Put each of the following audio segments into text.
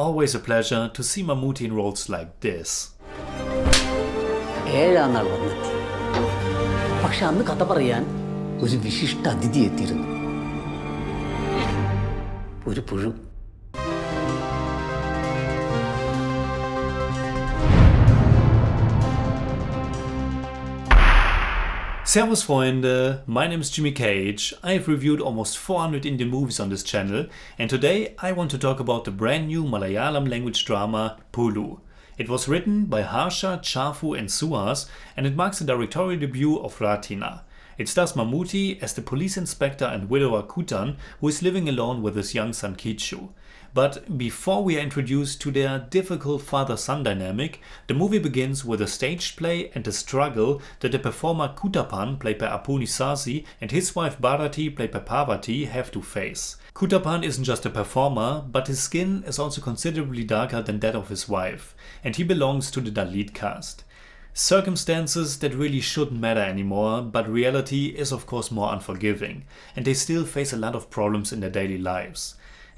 always a pleasure to see Mammootty in roles like this. ഏഴാനാൾ വന്നെത്തി. പക്ഷെ അന്ന് കഥ പറയാൻ ഒരു വിശിഷ്ട അതിഥി എത്തിയിരുന്നു. ഒരു പുഴു. Servus Freunde, my name is Jimmy Cage. I have reviewed almost 400 Indian movies on this channel, and today I want to talk about the brand new Malayalam language drama Puzhu. It was written by Harsha, Chafu and Suhas, and it marks the directorial debut of Ratheena. It stars Mammootty as the police inspector and widower Kutan, who is living alone with his young son Kichu. But before we are introduced to their difficult father-son dynamic, the movie begins with a staged play and a struggle that the performer Kutapan, played by Apuni Sasi, and his wife Bharati, played by Parvathy, have to face. Kutapan isn't just a performer, but his skin is also considerably darker than that of his wife, and he belongs to the Dalit caste. Circumstances that really shouldn't matter anymore, but reality is of course more unforgiving, and they still face a lot of problems in their daily lives.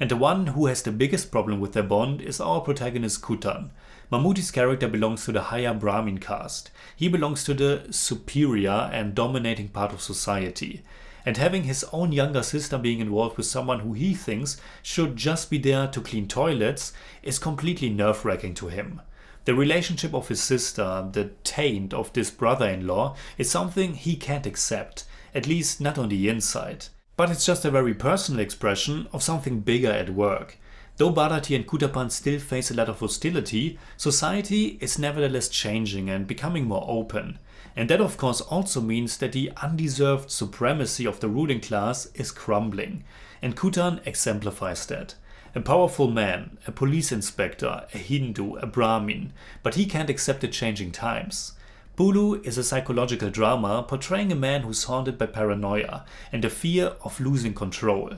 And the one who has the biggest problem with their bond is our protagonist Kutan. Mammootty's character belongs to the higher Brahmin caste. He belongs to the superior and dominating part of society. And having his own younger sister being involved with someone who he thinks should just be there to clean toilets is completely nerve-wracking to him. The relationship of his sister, the taint of this brother-in-law, is something he can't accept, at least not on the inside. But it's just a very personal expression of something bigger at work. Though Bharati and Kutapan still face a lot of hostility, society is nevertheless changing and becoming more open. And that of course also means that the undeserved supremacy of the ruling class is crumbling. And Kutan exemplifies that. A powerful man, a police inspector, a Hindu, a Brahmin, but he can't accept the changing times. Puzhu is a psychological drama portraying a man who's haunted by paranoia and the fear of losing control.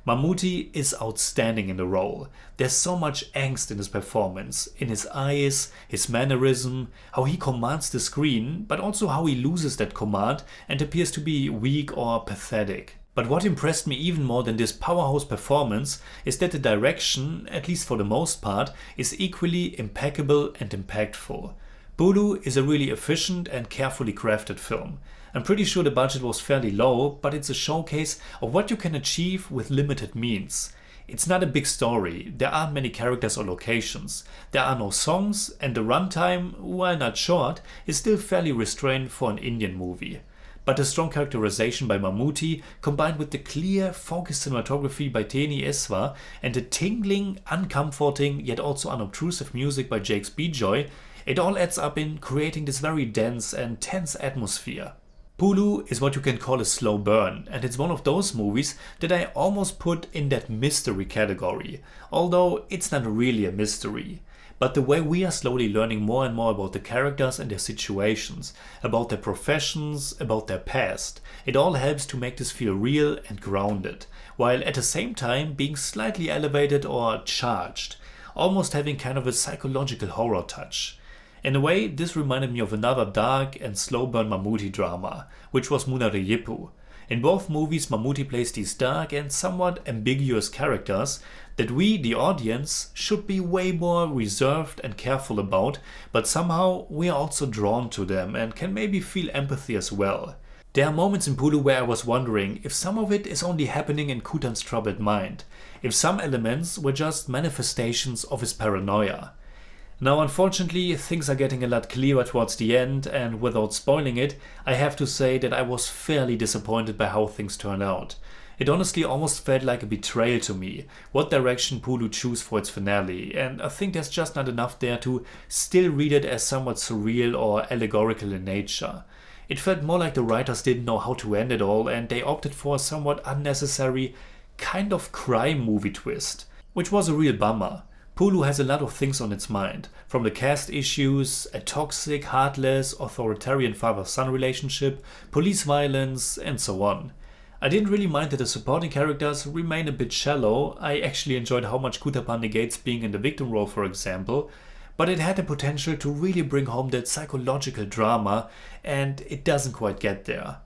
Mammootty is outstanding in the role. There's so much angst in his performance, in his eyes, his mannerism, how he commands the screen, but also how he loses that command and appears to be weak or pathetic. But what impressed me even more than this powerhouse performance is that the direction, at least for the most part, is equally impeccable and impactful. Puzhu is a really efficient and carefully crafted film. I'm pretty sure the budget was fairly low, but it's a showcase of what you can achieve with limited means. It's not a big story, there aren't many characters or locations, there are no songs, and the runtime, while not short, is still fairly restrained for an Indian movie. But the strong characterization by Mammootty, combined with the clear, focused cinematography by Teni Eswa and the tingling, uncomforting, yet also unobtrusive music by Jakes Bijoy, it all adds up in creating this very dense and tense atmosphere. Puzhu is what you can call a slow burn, and it's one of those movies that I almost put in that mystery category, although it's not really a mystery. But the way we are slowly learning more and more about the characters and their situations, about their professions, about their past, it all helps to make this feel real and grounded, while at the same time being slightly elevated or charged, almost having kind of a psychological horror touch. In a way, this reminded me of another dark and slow burn Mammootty drama, which was Munariyipu. In both movies, Mammootty plays these dark and somewhat ambiguous characters that we, the audience, should be way more reserved and careful about, but somehow we are also drawn to them and can maybe feel empathy as well. There are moments in Puzhu where I was wondering if some of it is only happening in Kutan's troubled mind, if some elements were just manifestations of his paranoia. Now unfortunately things are getting a lot clearer towards the end, and without spoiling it, I have to say that I was fairly disappointed by how things turned out. It honestly almost felt like a betrayal to me, what direction Puzhu chose for its finale, and I think there's just not enough there to still read it as somewhat surreal or allegorical in nature. It felt more like the writers didn't know how to end it all, and they opted for a somewhat unnecessary kind of crime movie twist, which was a real bummer. Puzhu has a lot of things on its mind, from the caste issues, a toxic, heartless, authoritarian father-son relationship, police violence, and so on. I didn't really mind that the supporting characters remain a bit shallow. I actually enjoyed how much Kutapan negates being in the victim role, for example, but it had the potential to really bring home that psychological drama, and it doesn't quite get there.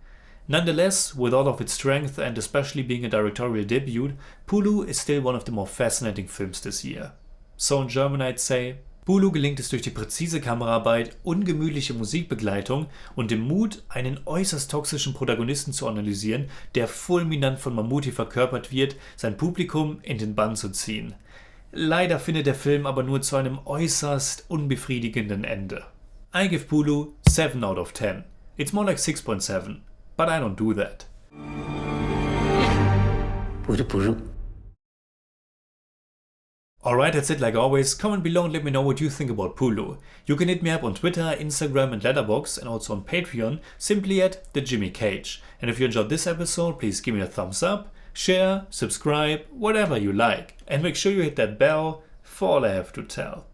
Nonetheless, with all of its strength and especially being a directorial debut, Puzhu is still one of the more fascinating films this year. So in German I'd say. Puzhu gelingt es durch die präzise Kameraarbeit, ungemütliche Musikbegleitung und den Mut, einen äußerst toxischen Protagonisten zu analysieren, der fulminant von Mammootty verkörpert wird, sein Publikum in den Bann zu ziehen. Leider findet der Film aber nur zu einem äußerst unbefriedigenden Ende. I give Puzhu 7 out of 10. It's more like 6.7, but I don't do that. Puzhu. Alright, that's it like always. Comment below and let me know what you think about Puzhu. You can hit me up on Twitter, Instagram and Letterboxd and also on Patreon, simply at @JimmyCage. And if you enjoyed this episode, please give me a thumbs up, share, subscribe, whatever you like. And make sure you hit that bell for all I have to tell.